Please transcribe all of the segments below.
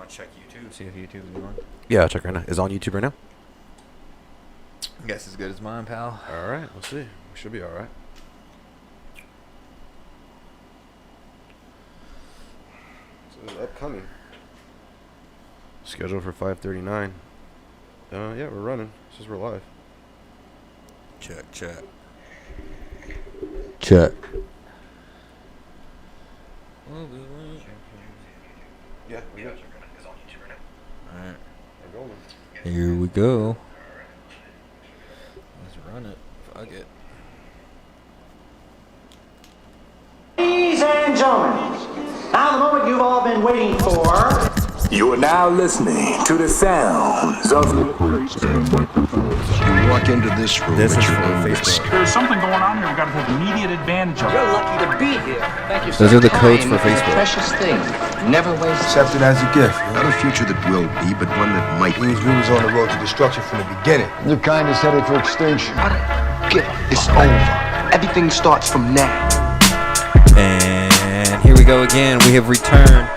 want to check YouTube, see if YouTube is on? Yeah, I'll check right now. Is it on YouTube right now? I guess as good as mine, pal. All right, we'll see. We should be all right. So upcoming. Scheduled for 5:39. Yeah, we're running. It says we're live. Check. Yeah, we got. Alright. We're going. Here we go. Let's run it. Fuck it. Ladies and gentlemen, now the moment you've all been waiting for. You are now listening to the sounds of You walk into this room This at is your for own Facebook. risk. There's something going on here. We've got to take immediate advantage of it. You're lucky to be here. Thank you. Those are the codes for Time is a Facebook. precious thing. Never waste. Accept it as a gift. Not a future that will be, but one that might be. Means we was on the road to destruction from the beginning. Your kind is headed for extinction. Get it's over. Everything starts from now. And here we go again. We have returned.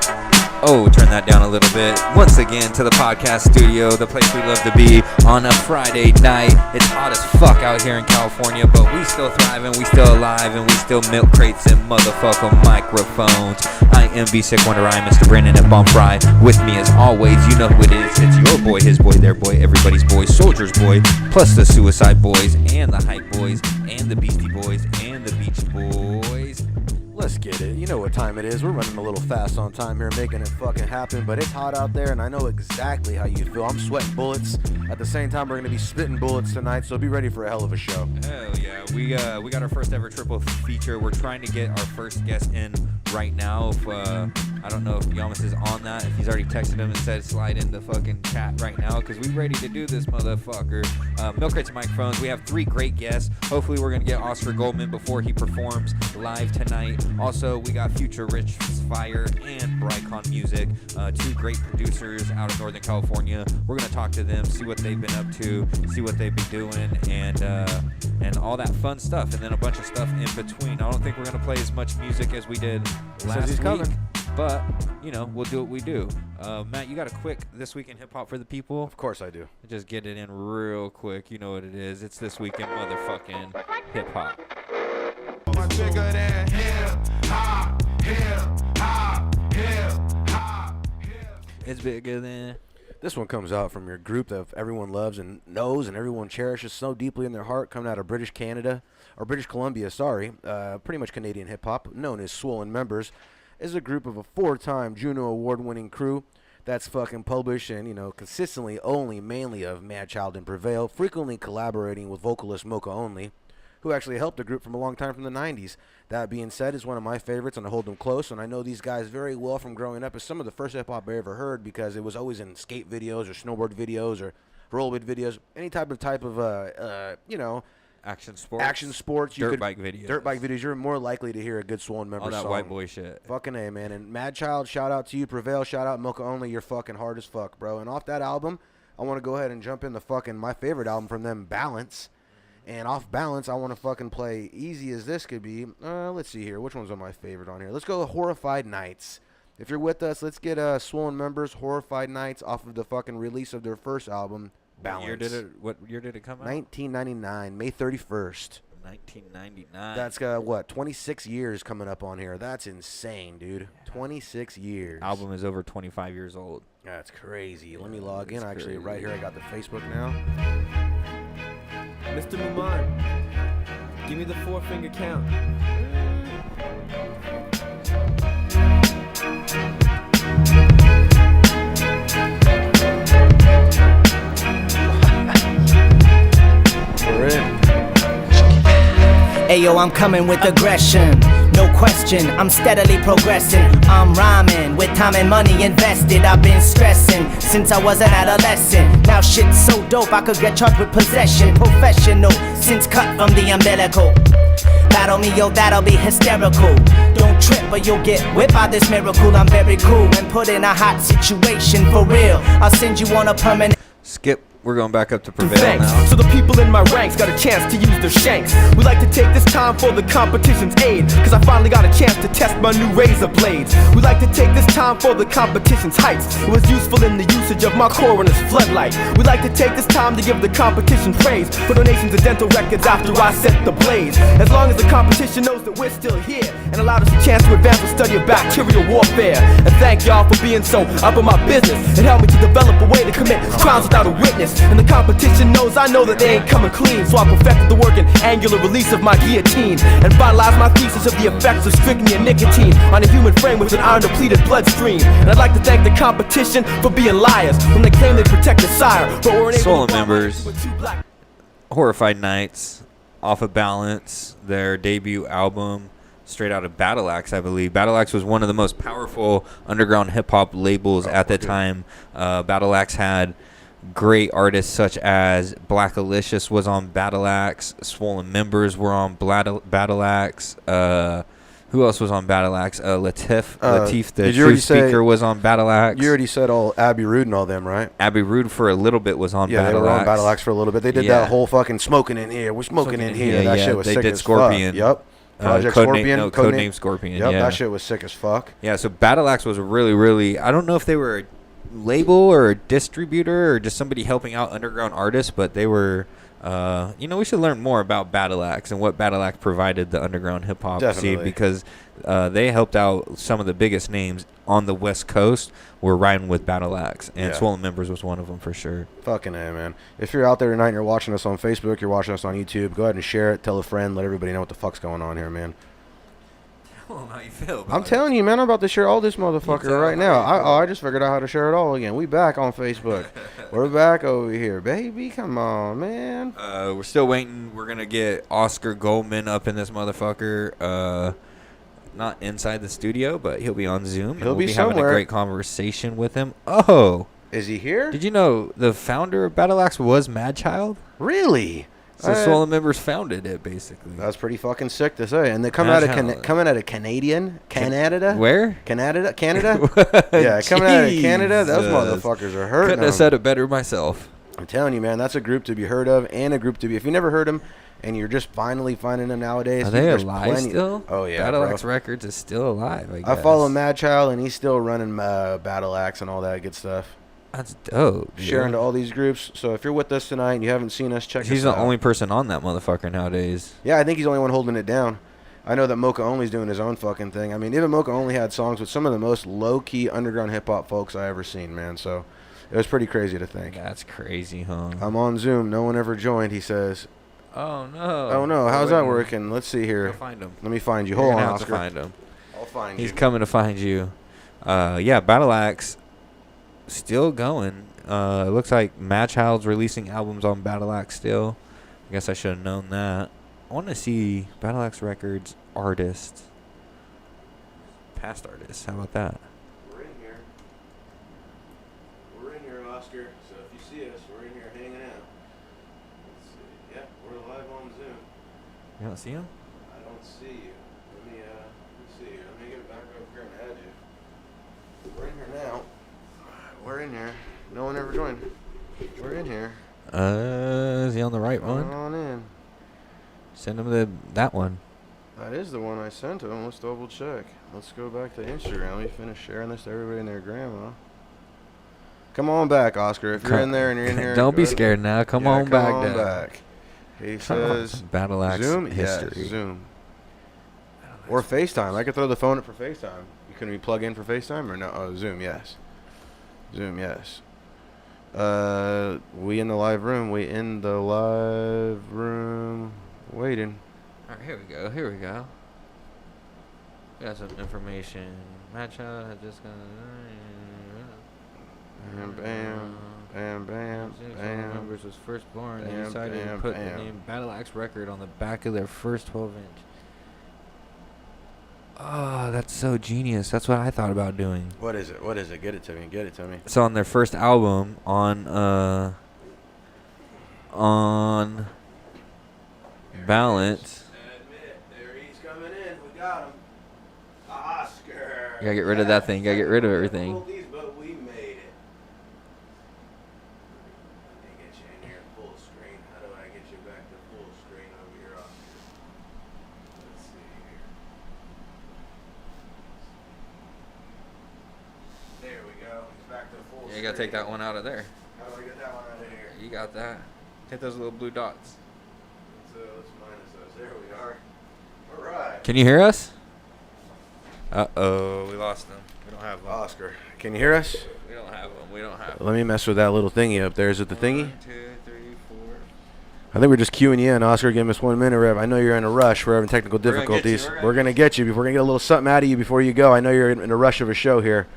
Oh, turn that down a little bit. Once again to the podcast studio, the place we love to be on a Friday night. It's hot as fuck out here in California, but we still thriving, we still alive, and we still milk crates and motherfucking microphones. I am B-Sick Wonder Eye, Mr. Brandon at Bomb Fry. With me as always, you know who it is. It's your boy, his boy, their boy, everybody's boy, Soldier's boy, plus the Suicide Boys, and the Hype Boys, and the Beastie Boys, and the Beach Boys. Let's get it. You know what time it is. We're running a little fast on time here, making it fucking happen, but it's hot out there, and I know exactly how you feel. I'm sweating bullets. At the same time, we're going to be spitting bullets tonight, so be ready for a hell of a show. Hell yeah. We got our first ever triple feature. We're trying to get our first guest in right now. If I don't know if Yamas is on that, if he's already texted him and said slide in the fucking chat right now, because we're ready to do this, motherfucker. Milk Crates and Microphones. We have 3 great guests. Hopefully we're going to get Oscar Goldman before he performs live tonight. Also, we got Future Rich Fire and Brycon Music, 2 great producers out of Northern California. We're going to talk to them, see what they've been up to, see what they've been doing, and all that fun stuff, and then a bunch of stuff in between. I don't think we're going to play as much music as we did last week, coming. but, you know, we'll do what we do. Matt, you got a quick This Week in Hip Hop for the people? Of course I do. Just get it in real quick. You know what it is. It's This Week in motherfucking Hip Hop. It's bigger than. This one comes out from your group that everyone loves and knows and everyone cherishes so deeply in their heart, coming out of British Columbia, pretty much Canadian hip-hop, known as Swollen Members, is a group of a 4-time Juno Award-winning crew that's fucking published and, you know, consistently mainly of Mad Child and Prevail, frequently collaborating with vocalist Mocha Only, who actually helped the group from a long time from the 90s. That being said, is one of my favorites, and I hold them close, and I know these guys very well from growing up. It's some of the first hip-hop I ever heard because it was always in skate videos or snowboard videos or rollerblade videos, any type of you know, Action sports. Dirt bike videos. You're more likely to hear a good Swollen Member All that song. white boy shit. Fucking A, man. And Mad Child, shout out to you. Prevail, shout out Mocha Only. You're fucking hard as fuck, bro. And off that album, I want to go ahead and jump in the fucking my favorite album from them, Balance. And off Balance, I want to fucking play Easy As This Could Be. Let's see here. Which one's on my favorite on here? Let's go Horrified Nights. If you're with us, let's get Swollen Members, Horrified Nights, off of the fucking release of their first album, Balance. What year did it come out? 1999, May 31st. 1999. That's 26 years coming up on here. That's insane, dude. 26 years. Album is over 25 years old. That's crazy. Let me log in. Actually, right here, I got the Facebook now. Mr. Muman, give me the 4-finger count. We're in. Ayo, I'm coming with aggression. No question, I'm steadily progressing. I'm rhyming with time and money invested. I've been stressing since I was an adolescent. Now shit's so dope I could get charged with possession. Professional, since cut from the umbilical. Battle me, yo, that'll be hysterical. Don't trip or you'll get whipped by this miracle. I'm very cool and put in a hot situation for real. I'll send you on a permanent. Skip We're going back up to Prevail Thanks. now. So the people in my ranks got a chance to use their shanks. We like to take this time for the competition's aid, cause I finally got a chance to test my new razor blades. We like to take this time for the competition's heights. It was useful in the usage of my coroner's floodlight. We like to take this time to give the competition praise for donations of dental records after I set the blaze. As long as the competition knows that we're still here and allowed us a chance to advance the study of bacterial warfare. And thank y'all for being so up in my business. It helped me to develop a way to commit crimes without a witness. And the competition knows I know that they ain't coming clean. So I perfected the work and angular release of my guillotine and finalized my thesis of the effects of strychnine and nicotine on a human frame with an iron depleted bloodstream. And I'd like to thank the competition for being liars when they claim they protect the sire, but we're unable Soul to Members, with two black Horrified Nights, Off of Balance, their debut album, straight out of Battle Axe, I believe. Battle Axe was one of the most powerful underground hip-hop labels at the time. Battle Axe had great artists such as Black Alicious was on Battle Axe, Swollen Members were on Battle Axe, who else was on Battle Axe? Latif, the True Speaker, was on Battle Axe. You already said all Abbey Rude and all them, right? Abbey Rude for a little bit was on Battle Axe. Yeah, they were on Battle Axe for a little bit. They did that whole fucking smoking in here. We're smoking in here. That shit was sick as Scorpion. fuck. Yep. Project Scorpion. Codename Scorpion. Yep, yeah. that shit was sick as fuck. Yeah, so Battle Axe was really, really, I don't know if they were a label or a distributor or just somebody helping out underground artists, but they were, we should learn more about Battle Axe and what Battle Axe provided the underground hip hop scene, because they helped out some of the biggest names on the West Coast were riding with Battle Axe, and Swollen Members was one of them for sure. Fucking A, man. If you're out there tonight and you're watching us on Facebook, you're watching us on YouTube, go ahead and share it, tell a friend, let everybody know what the fuck's going on here, man. I don't know how you feel about I'm telling you, man, I'm about to share all this motherfucker right now. I just figured out how to share it all again. We back on Facebook. We're back over here, baby. Come on, man. We're still waiting. We're going to get Oscar Goldman up in this motherfucker. Not inside the studio, but he'll be on Zoom. He'll be having a great conversation with him. Oh. Is he here? Did you know the founder of Battle Axe was Mad Child? Really? So Swollen Members founded it, basically. That's pretty fucking sick to say. And they're coming out of Canada. Where? Canada? Yeah, coming out of Canada. Those motherfuckers are hurting. Couldn't have said it better myself. I'm telling you, man, that's a group to be heard of, and a group to be. If you never heard them, and you're just finally finding them nowadays, are they alive still? Oh yeah, Battle Axe Records is still alive. I guess. I follow Mad Child, and he's still running Battle Axe and all that good stuff. That's dope. Sharing to all these groups. So if you're with us tonight and you haven't seen us, check us out. He's the only person on that motherfucker nowadays. Yeah, I think he's the only one holding it down. I know that Mocha Only's doing his own fucking thing. I mean, even Mocha Only had songs with some of the most low-key underground hip-hop folks I ever seen, man. So it was pretty crazy to think. That's crazy, huh? I'm on Zoom. No one ever joined, he says. Oh, no. Oh, no. How's that working? Let's see here. I'll find him. Let me find you. Hold on, Oscar. To find him. I'll find you. He's coming to find you. Yeah, Battle Axe still going. It looks like Mad Child's releasing albums on Battle Axe still. I guess I should have known that. I want to see Battle Axe Records artists. Past artists. How about that? We're in here. We're in here, Oscar. So if you see us, we're in here hanging out. Let's see. Yeah, we're live on Zoom. You don't see him? I don't see you. Let me see you. Let me get back over here and add you. We're in here now. We're in here. No one ever joined. We're in here. Is he on the right one? Come on in. Send him that one. That is the one I sent him. Let's double check. Let's go back to Instagram. Let me finish sharing this to everybody and their grandma. Come on back, Oscar. If you're in there and you're in here. Don't be scared now. Come on back. He says Battle Axe Zoom? history. Yeah, Zoom. Or FaceTime. I could throw the phone up for FaceTime. Can we plug in for FaceTime or no? Oh, Zoom, yes. Zoom, yes. We in the live room. We in the live room waiting. All right, here we go. We got some information. Matcha had just gonna. Bam, bam. Members was first born. They Bam, decided to bam, put bam. the name Battle Axe Record on the back of their first 12-inch. Oh, that's so genius. That's what I thought about doing. What is it? What is it? Get it to me. Get it to me. So on their first album on Balance. There he's coming in. We got him. Oscar. You gotta get rid of that thing. You gotta get rid of everything. But we made it. Let me get you back to full screen over here, Oscar. Let's see here. There we go. He's back to full screen. You gotta take that one out of there. How do I get that one out of here? You got that. Hit those little blue dots. Let's minus those. There we are. All right. Can you hear us? Uh-oh, we lost them. We don't have them. Oscar, can you hear us? We don't have them. We don't have them. Let me mess with that little thingy up there. Is it the thingy? 1, 2, 3, 4. I think we're just queuing you in, Oscar. Give us 1 minute, Rev. I know you're in a rush. We're having technical difficulties. We're going to get you. We're going to get a little something out of you before you go. I know you're in a rush of a show here.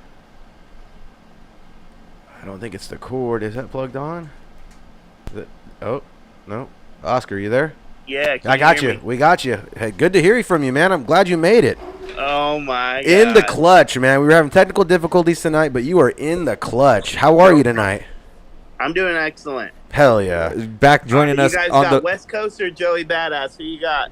I don't think it's the cord. Is that plugged on? Oh, no. Oscar, you there? Yeah, I got you. We got you. Hey, good to hear from you, man. I'm glad you made it. Oh, my God. In the clutch, man. We were having technical difficulties tonight, but you are in the clutch. How are you tonight? I'm doing excellent. Hell yeah. Back joining us you guys on got the West Coast or Joey Badass? Who you got?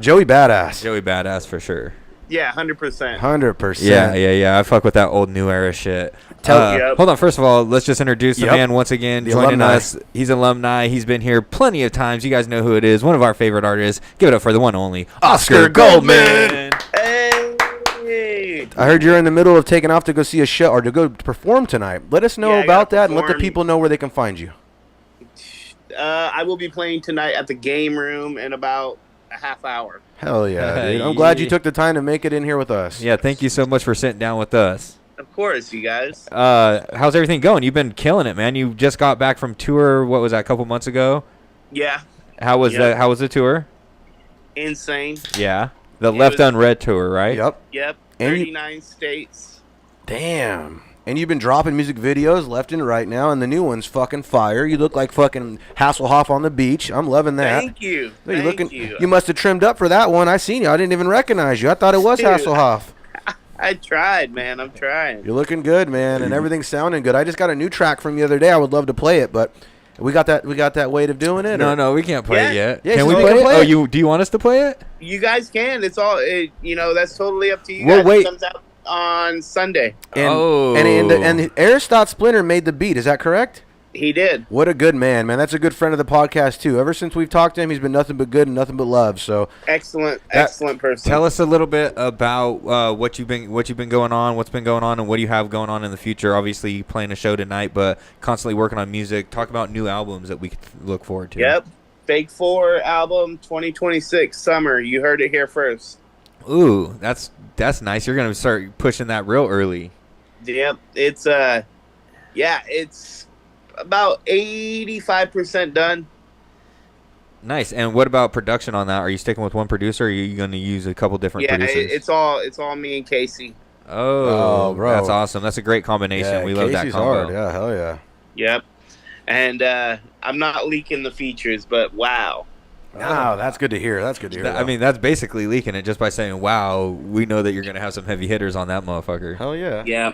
Joey Badass. Joey Badass for sure. Yeah, 100%. 100%. Yeah. I fuck with that old new era shit. Yep. Hold on. First of all, let's just introduce the man once again The joining alumni. us. He's alumni. He's been here plenty of times. You guys know who it is. One of our favorite artists. Give it up for the one and only Oscar Goldman. Hey. I heard you're in the middle of taking off to go see a show or to go perform tonight. Let us know Yeah, I about gotta that and let the perform. people know where they can find you. I will be playing tonight at the game room in about a half hour. Hell yeah, dude. I'm glad you took the time to make it in here with us. Yeah, thank you so much for sitting down with us. Of course, you guys. How's everything going? You've been killing it, man. You just got back from tour. What was that? A couple months ago. Yeah. How was Yep. How was the tour? Insane. Yeah, the It Left was- Unread tour, right? Yep. And you- 39 states. Damn. And you've been dropping music videos left and right now, and the new one's fucking fire. You look like fucking Hasselhoff on the beach. I'm loving that. Thank you. You're Thank looking, you. you must have trimmed up for that one. I seen you. I didn't even recognize you. I thought it was Dude. Hasselhoff. I tried, man. I'm trying. You're looking good, man, and everything's sounding good. I just got a new track from the other day. I would love to play it, but we got that weight of doing it. No, we can't play it yet. Yeah, can so we we play can it? play it. Do you want us to play it? You guys can. It's all, that's totally up to you Well, guys. wait. It comes out on Sunday. And Aristot Splinter made the beat. Is that correct? He did. What a good man. That's a good friend of the podcast too. Ever since we've talked to him, he's been nothing but good and nothing but love. So Excellent person. Tell us a little bit about what's been going on, and what do you have going on in the future. Obviously, you playing a show tonight, but constantly working on music. Talk about new albums that we could look forward to. Yep. Fake 4 album 2026 summer. You heard it here first. Ooh, that's nice. You're gonna start pushing that real early. Yep. It's it's about 85% done. Nice. And what about production on that? Are you sticking with one producer, or are you going to use a couple different Yeah, producers? it's all me and Casey. Oh, bro. That's awesome. That's a great combination. yeah, We love that Casey's combo. hard. Yeah, hell yeah. Yep. And I'm not leaking the features, but wow. Wow, that's good to hear. That's good to hear. I mean, that's basically leaking it just by saying, wow, we know that you're going to have some heavy hitters on that motherfucker. Hell yeah. Yeah.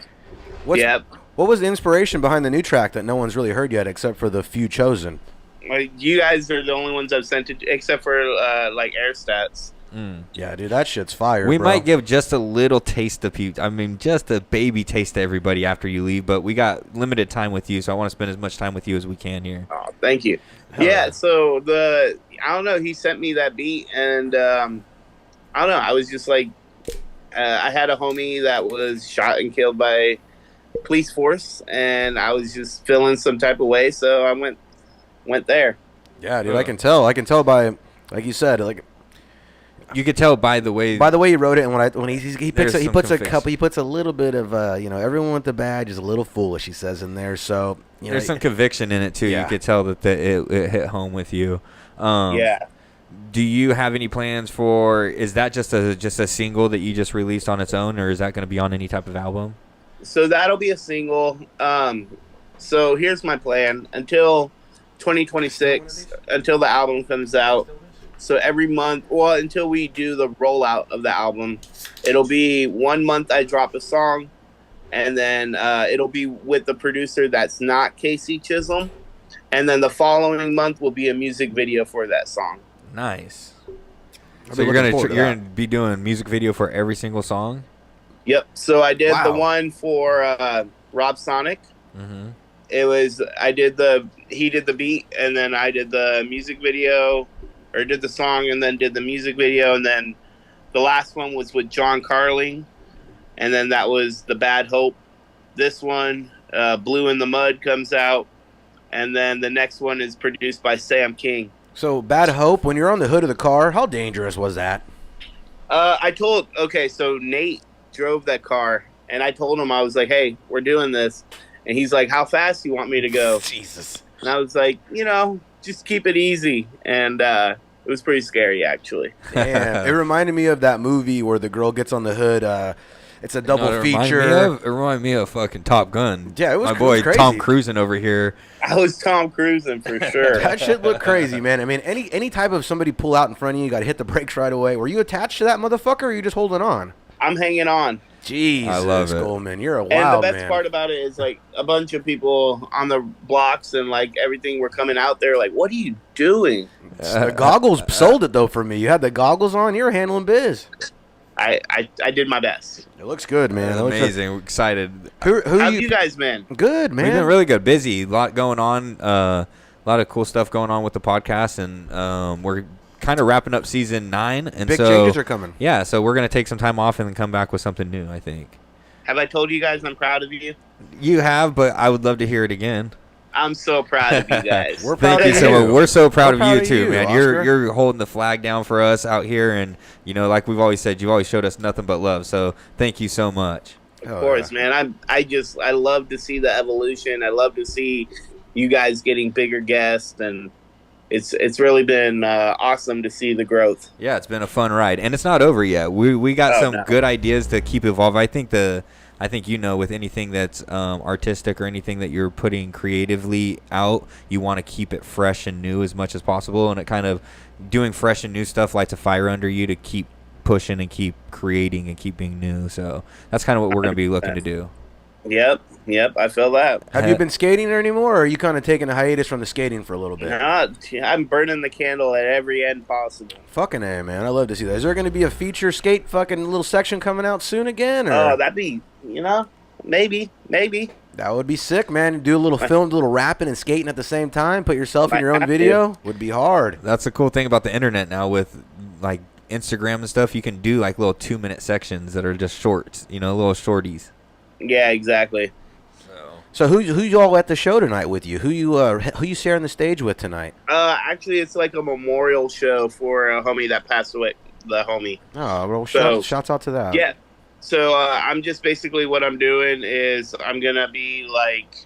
What was the inspiration behind the new track that no one's really heard yet except for the few chosen? You guys are the only ones I've sent it, except for like air stats. Yeah, dude, that shit's fire. We bro. might give just a little taste of people. I mean, just a baby taste to everybody after you leave, but we got limited time with you, so I want to spend as much time with you as we can here. Oh, thank you. So I don't know, he sent me that beat, and I don't know, I was just like, I had a homie that was shot and killed by police force, and I was just feeling some type of way, so I went there. Yeah, dude, I can tell. I can tell by, like you said, like you could tell by the way he wrote it, and when he puts he puts a little bit of everyone with the badge is a little foolish, he says in there. So there's some conviction in it too. Yeah. You could tell that it hit home with you. Do you have any plans for? Is that just a single that you just released on its own, or is that going to be on any type of album? So that'll be a single. So here's my plan until 2026, until the album comes out. So every month, until we do the rollout of the album, it'll be 1 month I drop a song, and then it'll be with the producer that's not Casey Chisholm, and then the following month will be a music video for that song. Nice. So you're gonna be doing music video for every single song? Yep. So I did the one for Rob Sonic, he did the beat, and then I did the music video, or did the song and then did the music video, and then the last one was with John Carling, and then that was The Bad Hope. This one, Blue in the Mud, comes out, and then the next one is produced by Sam King. So, Bad Hope, when you're on the hood of the car, how dangerous was that? So Nate drove that car, and I told him, I was like, hey, we're doing this. And he's like, how fast do you want me to go? Jesus. And I was like, just keep it easy. And it was pretty scary, actually. Damn. It reminded me of that movie where the girl gets on the hood. It's a double feature. It reminded me of fucking Top Gun. Yeah, it was my boy crazy. Tom Cruising over here. I was Tom Cruising for sure. That shit looked crazy, man. I mean, any type of somebody pull out in front of you, you got to hit the brakes right away. Were you attached to that motherfucker, or are you just holding on? I'm hanging on. Jesus, I love it. Goldman, you're a wild man. And the best man. part about it is, like, a bunch of people on the blocks and, like, everything were coming out there like, what are you doing? The goggles sold it, though, for me. You had the goggles on. You were handling biz. I did my best. It looks good, man. It looks amazing. We're excited. Who How have you guys been? Good, man. We've been really good. Busy. A lot going on. A lot of cool stuff going on with the podcast. And we're kind of wrapping up season 9. And big changes are coming. Yeah, so we're going to take some time off and then come back with something new, I think. Have I told you guys I'm proud of you? You have, but I would love to hear it again. I'm so proud of you guys. We're proud Thank of you so you. much. We're so proud We're of you too, man. Oscar. You're holding the flag down for us out here, and like we've always said, you've always showed us nothing but love. So thank you so much. Of course, man. I love to see the evolution. I love to see you guys getting bigger guests, and it's really been awesome to see the growth. Yeah, it's been a fun ride, and it's not over yet. We got some good ideas to keep evolving. I think with anything that's artistic or anything that you're putting creatively out, you want to keep it fresh and new as much as possible. And it kind of doing fresh and new stuff lights a fire under you to keep pushing and keep creating and keep being new. So that's kind of what we're going to be looking to do. Yep, I feel that. Have you been skating anymore, or are you kind of taking a hiatus from the skating for a little bit? I'm burning the candle at every end possible. Fucking A, man. I love to see that. Is there going to be a feature skate fucking little section coming out soon again? Or? Oh, that'd be, maybe. That would be sick, man. Do a little film, a little rapping and skating at the same time. Put yourself in your own video. Would be hard. That's the cool thing about the internet now with, like, Instagram and stuff. You can do, like, little 2-minute sections that are just shorts, little shorties. Yeah, exactly. So who y'all at the show tonight with you? Who you sharing the stage with tonight? Actually, it's like a memorial show for a homie that passed away. The homie. Oh, well, shouts out to that. Yeah. So I'm just basically what I'm doing is I'm gonna be like,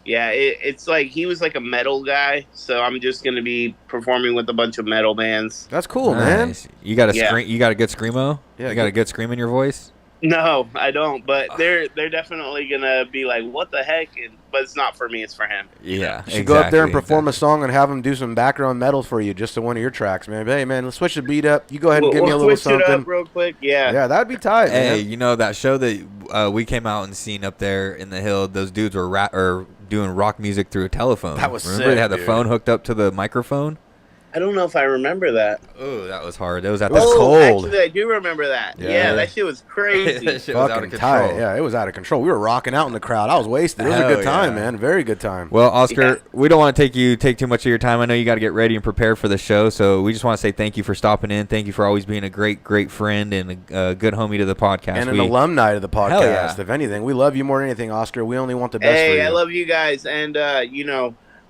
it's like he was like a metal guy, so I'm just gonna be performing with a bunch of metal bands. That's cool, man. You got You got a good screamo? Yeah, you got a good scream in your voice? No, I don't. But they're definitely gonna be like, "What the heck?" But it's not for me; it's for him. Yeah, you should go up there and perform a song and have him do some background metal for you, just to one of your tracks, man. But, hey, man, let's switch the beat up. You go ahead and give me a little something. Switch it up real quick, yeah. Yeah, that'd be tight. Hey, man. That show that we came out and seen up there in the hill, those dudes were doing rock music through a telephone. That was Remember sick, they had the dude. phone hooked up to the microphone? I don't know if I remember that. Oh, that was hard. It was cold. Actually, I do remember that. Yeah, that shit was crazy. That shit was out of control. Tight. Yeah, it was out of control. We were rocking out in the crowd. I was wasted. It was a good time, man. Very good time. Well, Oscar, we don't want to take too much of your time. I know you got to get ready and prepare for the show, so we just want to say thank you for stopping in. Thank you for always being a great, great friend and a good homie to the podcast. And an alumni to the podcast. Hell yeah. If anything, we love you more than anything, Oscar. We only want the best for you. Hey, I love you guys, and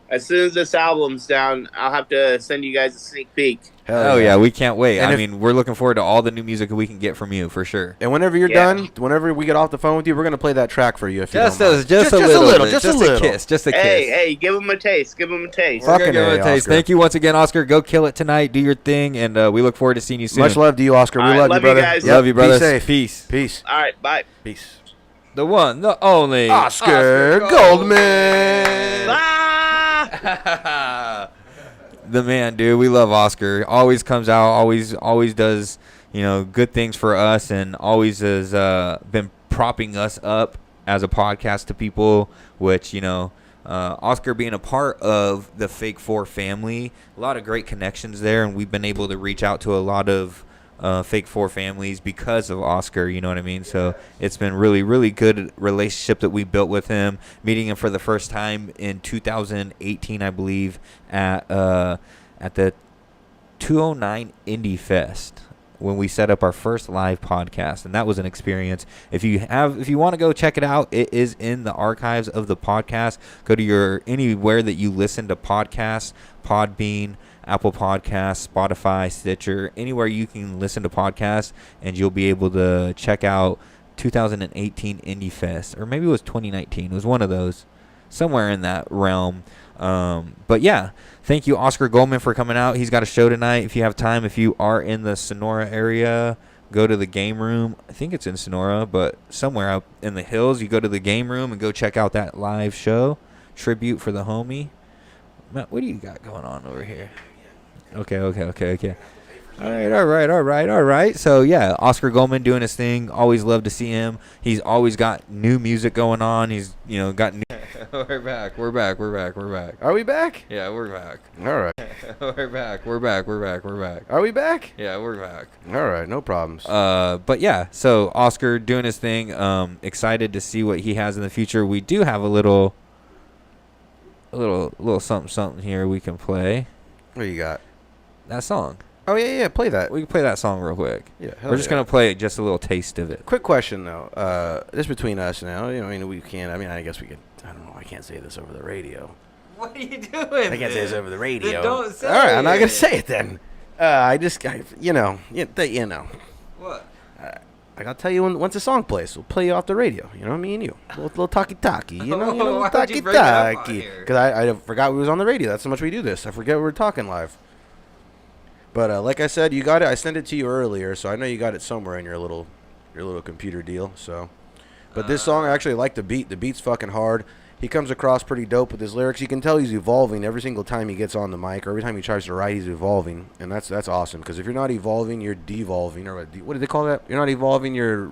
as soon as this album's down, I'll have to send you guys a sneak peek. Hell yeah, we can't wait. And we're looking forward to all the new music we can get from you for sure. And whenever you're done, whenever we get off the phone with you, we're going to play that track for you. If just you don't mind. Just a little. Just a kiss. Just a kiss. Hey, give him a taste. Give him a taste. Fucking give him a taste. Thank you once again, Oscar. Go kill it tonight. Do your thing, and we look forward to seeing you soon. Much love to you, Oscar. We love you, brother. Guys. Love you, brother. Be safe. Peace. Peace. All right, bye. Peace. The one, the only Oscar Goldman. The man, dude. We love Oscar. Always comes out. Always does good things for us, and always has been propping us up as a podcast to people. Which Oscar being a part of the Fake 4 family, a lot of great connections there, and we've been able to reach out to a lot of Fake Four families because of Oscar, you know what I mean? So it's been really, really good relationship that we built with him. Meeting him for the first time in 2018, I believe, at the 209 Indie Fest when we set up our first live podcast, and that was an experience. If you want to go check it out, it is in the archives of the podcast. Go to anywhere that you listen to podcasts, Podbean, Apple Podcasts, Spotify, Stitcher, anywhere you can listen to podcasts, and you'll be able to check out 2018 Indie Fest, or maybe it was 2019. It was one of those, somewhere in that realm. But yeah, thank you, Oscar Goldman, for coming out. He's got a show tonight. If you have time, if you are in the Sonora area, go to the Game Room. I think it's in Sonora, but somewhere out in the hills, you go to the Game Room and go check out that live show. Tribute for the homie. Matt, what do you got going on over here? Okay. All right. So, yeah, Oscar Goldman doing his thing. Always love to see him. He's always got new music going on. He's, got new... We're back. Are we back? Yeah, we're back. All right. We're back. Are we back? Yeah, we're back. All right, no problems. But yeah, so Oscar doing his thing. Excited to see what he has in the future. We do have a little something here we can play. What you got? That song. Oh, yeah, play that. We can play that song real quick. Yeah, we're just going to play just a little taste of it. Quick question, though. This between us now. We can't. I guess we could. I don't know. I can't say this over the radio. What are you doing? I can't say this over the radio. Then don't say All right, it. I'm not going to say it then. What? I gotta tell you once a song plays, we'll play you off the radio. Me and you, little talkie. Why would you bring it up on here? Because I forgot we was on the radio. That's how much we do this. I forget we're talking live. But like I said, you got it. I sent it to you earlier, so I know you got it somewhere in your little computer deal. So, but this song, I actually like the beat. The beat's fucking hard. He comes across pretty dope with his lyrics. You can tell he's evolving every single time he gets on the mic, or every time he tries to write, he's evolving, and that's awesome. Because if you're not evolving, you're devolving, or what do they call that? You're not evolving, you're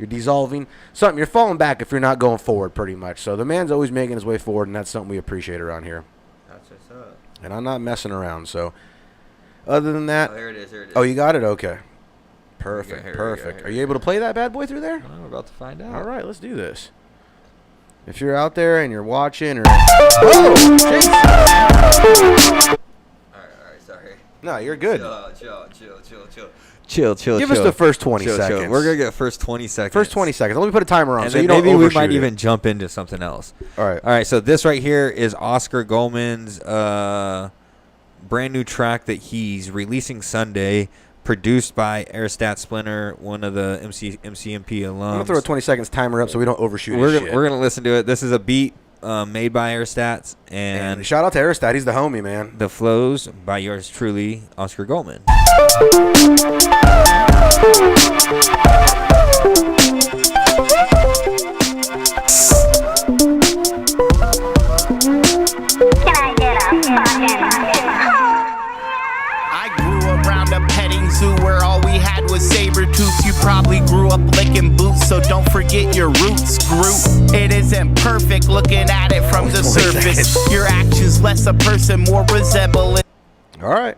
dissolving. Something. You're falling back if you're not going forward, pretty much. So the man's always making his way forward, and that's something we appreciate around here. That's what's up. And I'm not messing around. So, other than that, here it is. Oh, you got it. Okay. Perfect. Here Perfect. we go. Are you able to play that bad boy through there? We're about to find out. All right, let's do this. If you're out there and you're watching, or all right, sorry. No, you're good. Chill. Give us the first 20 seconds. Chill. We're gonna get first 20 seconds. First 20 seconds. Let me put a timer on, and so then you don't maybe we overshoot might it. even jump into something else. All right. All right. So this right here is Oscar Goldman's brand new track that he's releasing Sunday, produced by Aerostat Splinter, one of the MCMP alums. I'm gonna throw a 20 seconds timer up so we don't overshoot. We're gonna listen to it. This is a beat made by Aerostat, and shout out to Aerostat. He's the homie, man. The flows by yours truly, Oscar Goldman. I grew around a petting zoo where all we had was saber tooths. You probably grew up licking boots, so don't forget your roots, Groot. It isn't perfect looking at it from the surface. Your actions less a person, more resemble it. All right.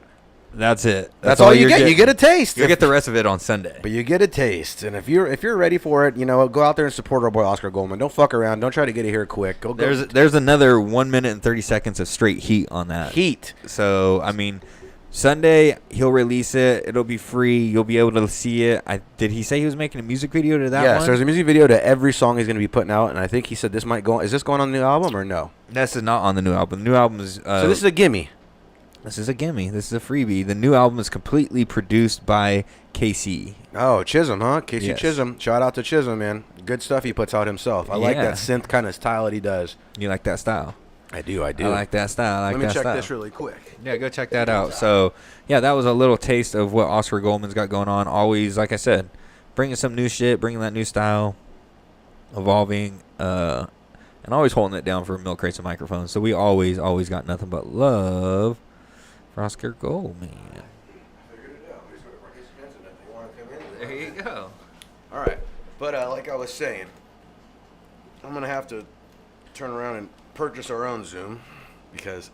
That's it. That's all you get. You get a taste. You get the rest of it on Sunday. But you get a taste, and if you're ready for it, go out there and support our boy Oscar Goldman. Don't fuck around. Don't try to get it here quick. Go. There's another 1 minute and 30 seconds of straight heat on that. Heat. So I mean, Sunday he'll release it. It'll be free. You'll be able to see it. Did he say he was making a music video to that? Yes, one? there's a music video to every song he's going to be putting out, and I think he said this might go. Is this going on the new album or no? This is not on the new album. The new album is. So this is a gimme. This is a gimme. This is a freebie. The new album is completely produced by KC. Oh, Chisholm, huh? KC Yes. Chisholm. Shout out to Chisholm, man. Good stuff he puts out himself. I like that synth kind of style that he does. You like that style? I do. I like that style. Let me check this really quick. Yeah, go check that out. So, yeah, that was a little taste of what Oscar Goldman's got going on. Always, like I said, bringing some new shit, bringing that new style, evolving, and always holding it down for milk crates and microphones. So we always got nothing but love for Oscar Goldman. There you go. All right. But like I was saying, I'm going to have to turn around and purchase our own Zoom because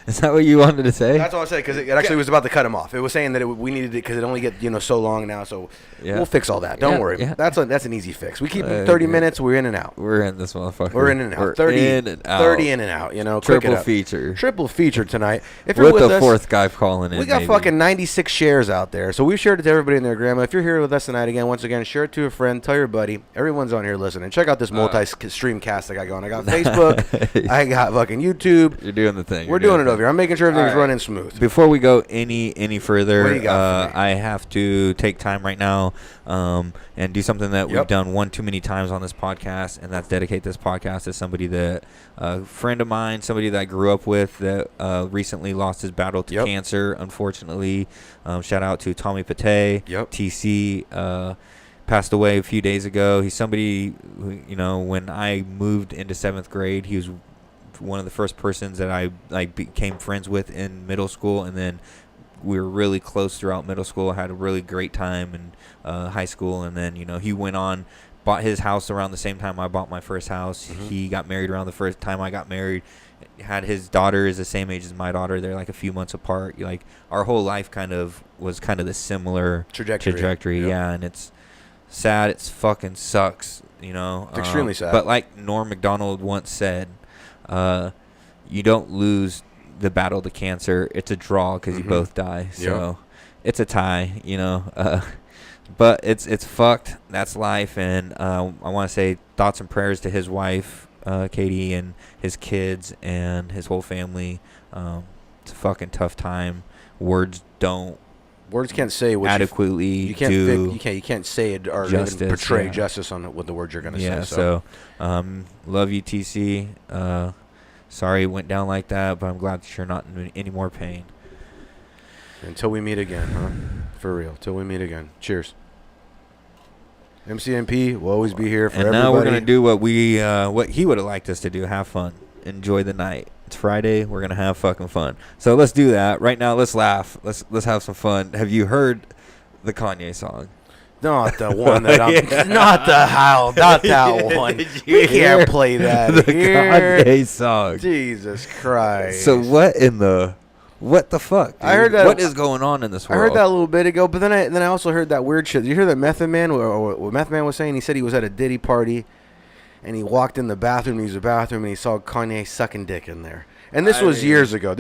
Is that what you wanted to say? That's all I said, because it actually was about to cut him off. It was saying that we needed it because it only get so long now. So we'll fix all that. Don't worry. Yeah. That's an easy fix. We keep 30 minutes. We're in and out. We're in this motherfucker. We're in and out. 30 in and out. 30 in and out. Triple feature. Triple feature tonight. If you're with with the us, fourth guy calling in. We got fucking 96 shares out there. So we've shared it to everybody and their grandma. If you're here with us tonight again, once again, share it to a friend. Tell your buddy. Everyone's on here listening. Check out this multi-stream cast I got going. I got Facebook. I got fucking YouTube. You're doing the thing. We're doing it over here. I'm making sure everything's running smooth. Before we go any further, what do you got for me? I have to take time right now and do something that we've done one too many times on this podcast, and that's dedicate this podcast to somebody that a friend of mine, somebody that I grew up with that recently lost his battle to cancer, unfortunately. Shout out to Tommy Pate. TC passed away a few days ago. He's somebody who, when I moved into 7th grade, he was one of the first persons that I became friends with in middle school, and then we were really close throughout middle school. I had a really great time in high school, and then he went on, bought his house around the same time I bought my first house. He got married around the first time I got married. Had his daughter is the same age as my daughter. They're like a few months apart. Like our whole life was kind of the similar trajectory. Yeah, and it's sad. It's fucking sucks. It's extremely sad. But like Norm Macdonald once said, you don't lose the battle to cancer. It's a draw because you both die. So it's a tie, but it's fucked. That's life. And I want to say thoughts and prayers to his wife, Katie, and his kids and his whole family. It's a fucking tough time. Words can't say what adequately. You can't say it or justice, even portray justice on what the words you're gonna say. Yeah. So love you, TC. Sorry it went down like that, but I'm glad that you're not in any more pain. Until we meet again, huh? For real. Till we meet again. Cheers. MCMP will always be here for everybody. And now we're gonna do what he would have liked us to do. Have fun. Enjoy the night. It's Friday. We're gonna have fucking fun. So let's do that right now. Let's laugh. Let's have some fun. Have you heard the Kanye song? Not the one that I'm. Not that one. We can't play that. The Kanye song. Jesus Christ. So what the fuck? Dude? I heard that. What is going on in this world? I heard that a little bit ago, but then I also heard that weird shit. Did you hear that Method Man? What Method Man was saying? He said he was at a Diddy party, and he walked in the bathroom. He used the bathroom, and he saw Kanye sucking dick in there. And this was years ago.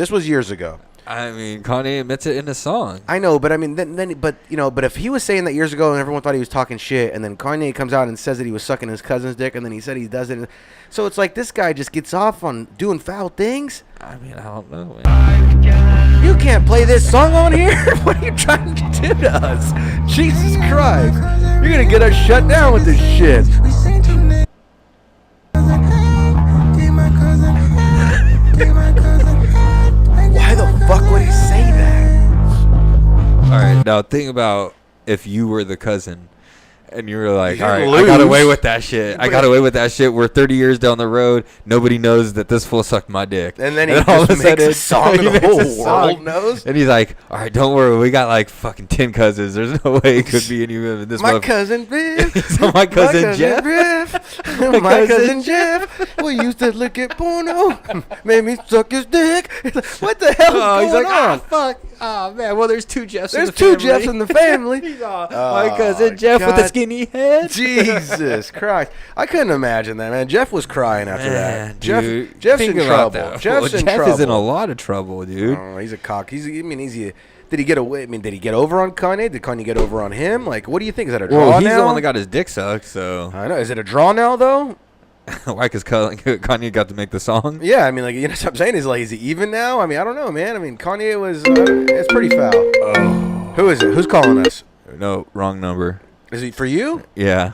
I mean, Kanye admits it in the song. I know, but I mean, but if he was saying that years ago and everyone thought he was talking shit, and then Kanye comes out and says that he was sucking his cousin's dick, and then he said he does it, so it's like this guy just gets off on doing foul things. I mean, I don't know, man. You can't play this song on here. What are you trying to do to us? Jesus Christ! You're gonna get us shut down with this shit. Why the fuck would he say that? All right, now think about if you were the cousin and you were like, all right, lose. I got away with that shit. We're 30 years down the road. Nobody knows that this fool sucked my dick. And then he just makes a song the whole world knows. And he's like, all right, don't worry. We got like fucking 10 cousins. There's no way it could be any of this. My cousin Biff. So my cousin Jeff. My cousin Jeff. We used to look at porno. Made me suck his dick. What the hell is going on? Fuck. Oh, man. Well, there's two Jeffs in the family. There's two Jeffs in the family. My cousin Jeff with a skinny head. Jesus Christ. I couldn't imagine that, man. Jeff was crying after that. Dude, Jeff's in trouble. Jeff is in a lot of trouble, dude. Oh, he's a cock. Did he get away? Did he get over on Kanye? Did Kanye get over on him? Like, what do you think? Is that a draw now? Well, he's the one that got his dick sucked, so. I know. Is it a draw now, though? Why? Because Kanye got to make the song? Yeah, I mean, like, what I'm saying is, like, is he even now? I mean, I don't know, man. I mean, Kanye was, it's pretty foul. Oh. Who is it? Who's calling us? No, wrong number. Is he for you? Yeah.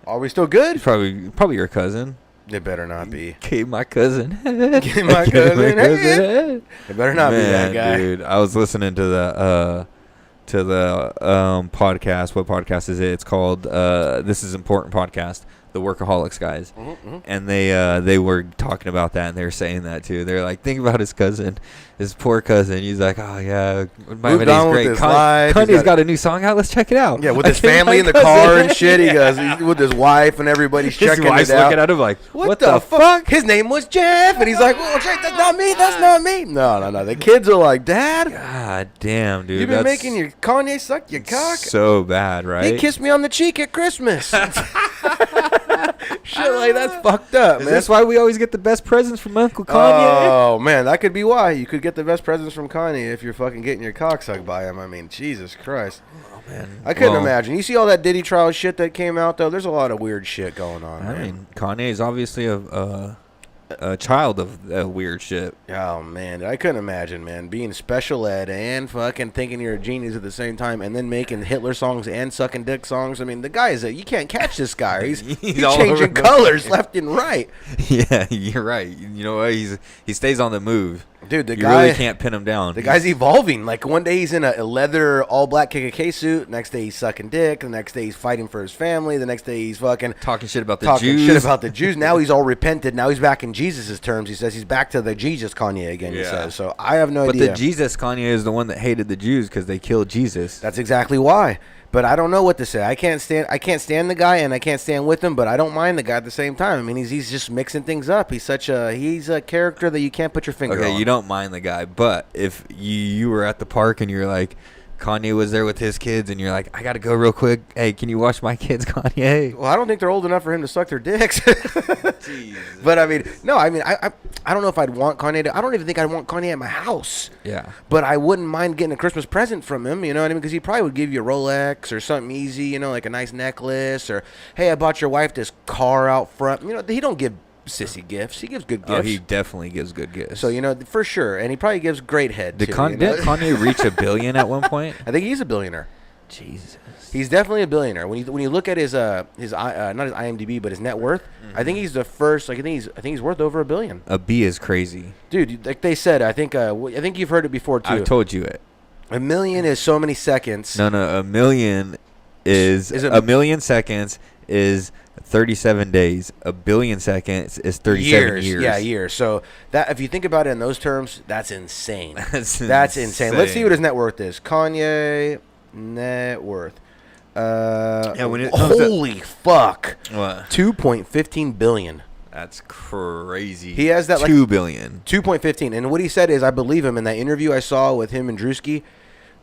Are we still good? He's probably your cousin. It better not be. Gave my cousin. It better not be that guy. Dude, I was listening to the podcast. What podcast is it? It's called This Is Important Podcast. the Workaholics guys, and they were talking about that, and they were saying that too. They're like, think about his cousin, his poor cousin. He's like, oh yeah, my day's great. Kanye's got a new song out. Let's check it out. Yeah, with his family in the car and shit. He goes he's with his wife and everybody's checking it out. His wife's looking at him like, what the fuck? His name was Jeff, and he's like, well, Jake, that's not me. That's not me. No. The kids are like, Dad, God damn, dude, you've been making your Kanye suck your cock so bad, right? He kissed me on the cheek at Christmas. Shit like that's fucked up, man. That's why we always get the best presents from Uncle Kanye. Oh man, that could be why you could get the best presents from Kanye if you're fucking getting your cock sucked by him. I mean, Jesus Christ. Oh man, I couldn't imagine. You see all that Diddy trial shit that came out though. There's a lot of weird shit going on. I mean, Kanye is obviously a child of weird shit. Oh man, I couldn't imagine, man, being special ed and fucking thinking you're a genius at the same time, and then making Hitler songs and sucking dick songs. I mean, the guy you can't catch this guy. He's changing colors left and right. Yeah, you're right. You know what? He stays on the move. Dude, you really can't pin him down. The guy's evolving. Like one day he's in a leather all-black KKK suit. Next day he's sucking dick. The next day he's fighting for his family. The next day he's fucking talking shit about the Jews. Now he's all repented. Now he's back in Jesus' terms. He says he's back to the Jesus Kanye again. Yeah. He says. So I have no idea. But the Jesus Kanye is the one that hated the Jews because they killed Jesus. That's exactly why. But I don't know what to say. I can't stand the guy, and I can't stand with him. But I don't mind the guy at the same time. I mean, he's just mixing things up. He's a character that you can't put your finger on. Okay, you don't mind the guy, but if you were at the park and you're like, Kanye was there with his kids, and you're like, I gotta go real quick. Hey, can you watch my kids, Kanye? Well, I don't think they're old enough for him to suck their dicks. But I mean, no, I mean, I don't know if I'd want Kanye I don't even think I'd want Kanye at my house. Yeah. But I wouldn't mind getting a Christmas present from him. You know what I mean? Because he probably would give you a Rolex or something easy. You know, like a nice necklace, or hey, I bought your wife this car out front. You know, he don't give sissy gifts. He gives good gifts. Oh, he definitely gives good gifts. So, you know, for sure. And he probably gives great head, Did Kanye reach $1 billion at one point? I think he's a billionaire. Jesus. He's definitely a billionaire. When you look at his not his IMDb, but his net worth, I think he's the first. Like I think he's worth over $1 billion. A B is crazy, dude. Like they said, I think you've heard it before too. I've told you it. $1 million is so many seconds. No, $1 million is $1 million seconds is 37 days. 1 billion seconds is 37 years. Yeah, years. So that if you think about it in those terms, that's insane. That's insane. Let's see what his net worth is. Kanye net worth. Holy fuck. What? 2.15 billion. That's crazy. He has that $2 billion. 2.15. And what he said is, I believe him in that interview I saw with him and Drewski.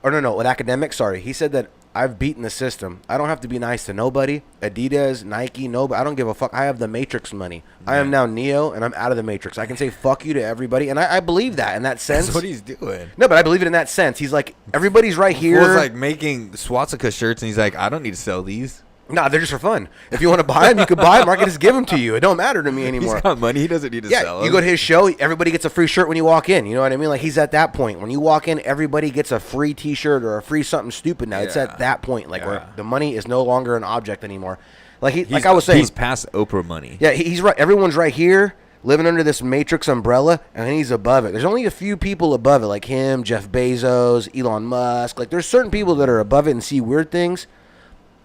Or no, with Academic, sorry. He said that I've beaten the system. I don't have to be nice to nobody. Adidas, Nike, nobody. I don't give a fuck. I have the Matrix money. I am now Neo, and I'm out of the Matrix. I can say fuck you to everybody, and I believe that in that sense. That's what he's doing. No, but I believe it in that sense. He's like, everybody's right here. He's like making swastika shirts, and he's like, I don't need to sell these. Nah, they're just for fun. If you want to buy them, you can buy them. I can just give them to you. It don't matter to me anymore. He's got money. He doesn't need to sell them. You go to his show, everybody gets a free shirt when you walk in. You know what I mean? Like, he's at that point. When you walk in, everybody gets a free T-shirt or a free something stupid now. Yeah. It's at that point, like, where the money is no longer an object anymore. Like I was saying. He's past Oprah money. Yeah, he's right. Everyone's right here, living under this Matrix umbrella, and he's above it. There's only a few people above it, like him, Jeff Bezos, Elon Musk. Like, there's certain people that are above it and see weird things,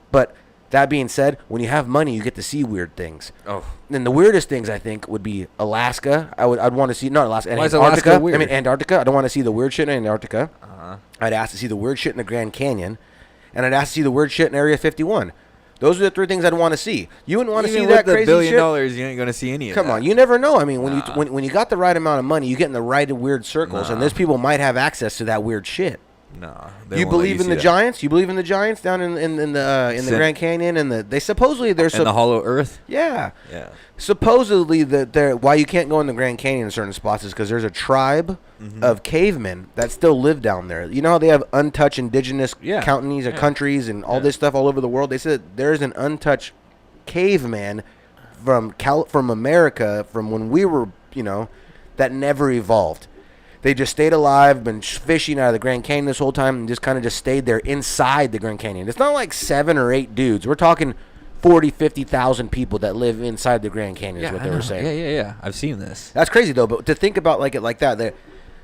but... That being said, when you have money, you get to see weird things. Oh. And the weirdest things, I think, would be Alaska. I'd want to see, not Alaska, Why Antarctica. Is Alaska weird? I mean, Antarctica. I don't want to see the weird shit in Antarctica. Uh-huh. I'd ask to see the weird shit in the Grand Canyon. And I'd ask to see the weird shit in Area 51. Those are the three things I'd want to see. You wouldn't want to see that crazy shit? Even with $1 billion, you ain't going to see any of that. Come on, you never know. I mean, when you got the right amount of money, you get in the right weird circles, and those people might have access to that weird shit. No, you believe in the Giants? You believe in the Giants down in the Grand Canyon and they supposedly there's the Hollow Earth. Yeah. Supposedly why you can't go in the Grand Canyon in certain spots is because there's a tribe of cavemen that still live down there. You know how they have untouched indigenous counties and countries and all this stuff all over the world. They said there's an untouched caveman from America from when we were that never evolved. They just stayed alive, been fishing out of the Grand Canyon this whole time, and just kind of just stayed there inside the Grand Canyon. It's not like 7 or 8 dudes. We're talking 40, 50,000 people that live inside the Grand Canyon is what they were saying. Yeah. I've seen this. That's crazy, though. But to think about it like that,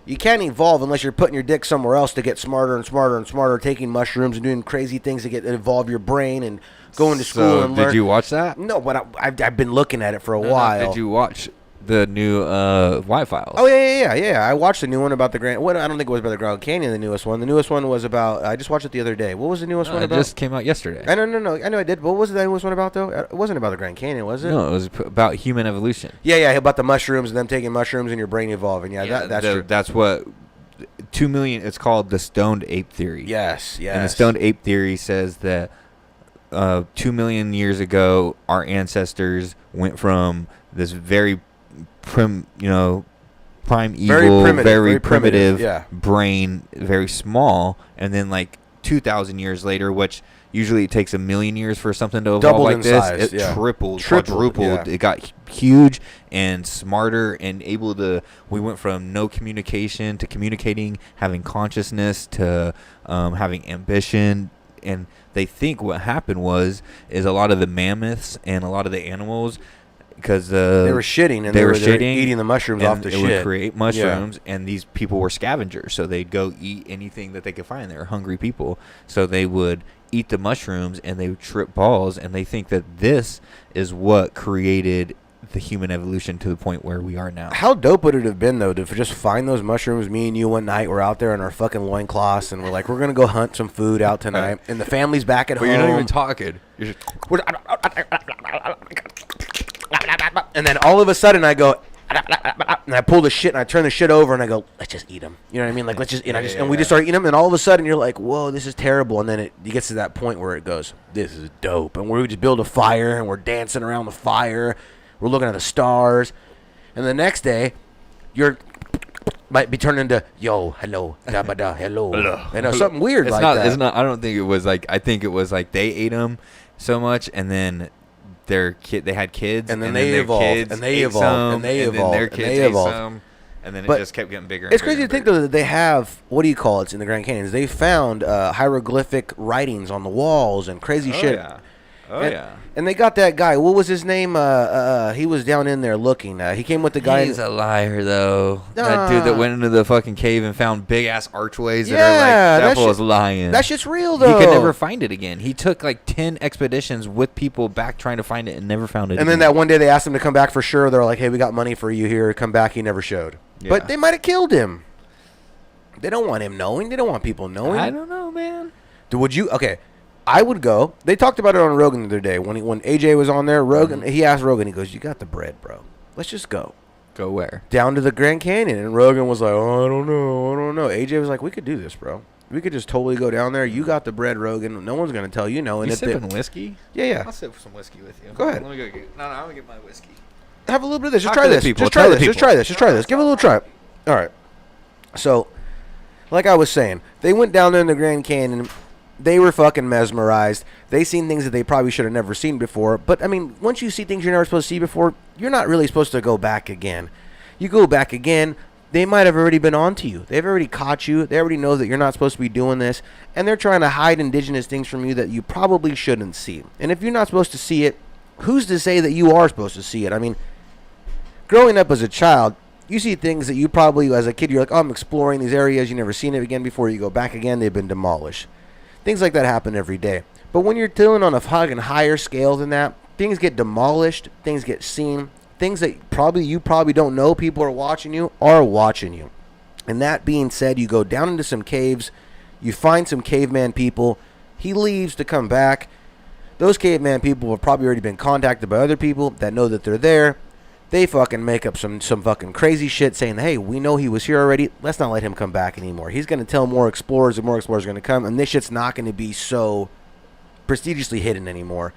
You can't evolve unless you're putting your dick somewhere else to get smarter and smarter and smarter, taking mushrooms and doing crazy things to evolve your brain and going to school and learn. Did you watch that? No, but I've been looking at it for a while. Did you watch the new Y-Files? Oh, yeah. I watched the new one about the Grand... Well, I don't think it was about the Grand Canyon, the newest one. The newest one was about... I just watched it the other day. What was the newest one about? It just came out yesterday. No. I know I did. What was the newest one about, though? It wasn't about the Grand Canyon, was it? No, it was about human evolution. Yeah, about the mushrooms and them taking mushrooms and your brain evolving. Yeah, that's true. That's what... 2 million... It's called the stoned ape theory. Yes. And the stoned ape theory says that 2 million years ago, our ancestors went from this very... primeval, very primitive brain, very small, and then like 2,000 years later, which usually it takes 1 million years for something to evolve doubled like in this, size, it tripled, quadrupled. quadrupled. It got huge and smarter and able to. We went from no communication to communicating, having consciousness to having ambition. And they think what happened is a lot of the mammoths and a lot of the animals. Because they were shitting and they were eating the mushrooms off the shit. It would create mushrooms, and these people were scavengers, so they'd go eat anything that they could find. They were hungry people, so they would eat the mushrooms and they would trip balls. And they think that this is what created the human evolution to the point where we are now. How dope would it have been though to just find those mushrooms? Me and you one night we're out there in our fucking loincloths and we're like, we're gonna go hunt some food out tonight, and the family's back at home. But you're not even talking. You're just and then all of a sudden I go, and I pull the shit and I turn the shit over and I go, let's just eat them. You know what I mean? Like, let's just, and we just start eating them, and all of a sudden you're like, whoa, this is terrible. And then it gets to that point where it goes, this is dope. And we just build a fire and we're dancing around the fire. We're looking at the stars. And the next day, you're might be turned into yo, hello, da ba da, hello. You know, something weird like that. It's not. I don't think it was like. I think it was like they ate them so much, and then they had kids, and then they evolved, and they evolved, and they evolved, and their kids ate some, and then it just kept getting bigger. It's crazy to think though that they have, what do you call it, in the Grand Canyons? They found hieroglyphic writings on the walls and crazy shit. And they got that guy. What was his name? He was down in there looking. He came with the guy. He's a liar, though. That dude that went into the fucking cave and found big ass archways that are like, that was lying. That shit's real, though. He could never find it again. He took like 10 expeditions with people back trying to find it and never found it. And then that one day they asked him to come back for sure. They're like, hey, we got money for you here. Come back. He never showed. Yeah. But they might have killed him. They don't want him knowing. They don't want people knowing. I don't know, man. Would you? Okay. I would go. They talked about it on Rogan the other day. When AJ was on there, Rogan, he asked Rogan, he goes, you got the bread, bro. Let's just go. Go where? Down to the Grand Canyon. And Rogan was like, oh, I don't know. AJ was like, we could do this, bro. We could just totally go down there. You got the bread, Rogan. No one's going to tell you no. And you sipping whiskey? Yeah. I'll sip some whiskey with you. Go ahead. Let me go get... No, I'm going to get my whiskey. Have a little bit of this. Just try this. Just try this. Just try this. Just try this. Give it a little try. All right. So, like I was saying, they went down there in the Grand Canyon. They were fucking mesmerized. They seen things that they probably should have never seen before. But, I mean, once you see things you're never supposed to see before, you're not really supposed to go back again. You go back again, they might have already been on to you. They've already caught you. They already know that you're not supposed to be doing this. And they're trying to hide indigenous things from you that you probably shouldn't see. And if you're not supposed to see it, who's to say that you are supposed to see it? I mean, growing up as a child, you see things that you probably, as a kid, you're like, oh, I'm exploring these areas. You've never seen it again before. You go back again, they've been demolished. Things like that happen every day. But when you're dealing on a fucking higher scale than that, things get demolished, things get seen, things that you probably don't know people are watching you. And that being said, you go down into some caves, you find some caveman people, he leaves to come back. Those caveman people have probably already been contacted by other people that know that they're there. They fucking make up some fucking crazy shit saying, hey, we know he was here already. Let's not let him come back anymore. He's going to tell more explorers and more explorers are going to come. And this shit's not going to be so prestigiously hidden anymore.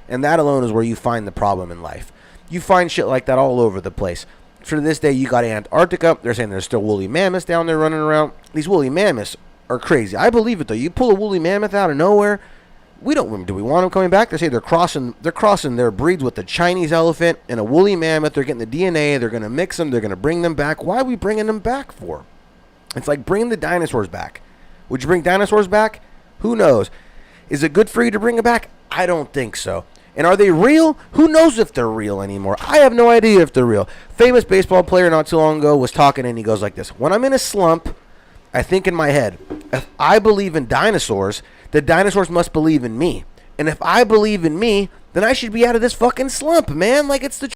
And that alone is where you find the problem in life. You find shit like that all over the place. To this day, you got Antarctica. They're saying there's still woolly mammoths down there running around. These woolly mammoths are crazy. I believe it, though. You pull a woolly mammoth out of nowhere. Do we want them coming back? They say they're crossing their breeds with the Chinese elephant and a woolly mammoth. They're getting the DNA. They're going to mix them. They're going to bring them back. Why are we bringing them back for? It's like bringing the dinosaurs back. Would you bring dinosaurs back? Who knows? Is it good for you to bring them back? I don't think so. And are they real? Who knows if they're real anymore? I have no idea if they're real. Famous baseball player not too long ago was talking, and he goes like this. When I'm in a slump, I think in my head, if I believe in dinosaurs, the dinosaurs must believe in me. And if I believe in me, then I should be out of this fucking slump, man. Like, it's the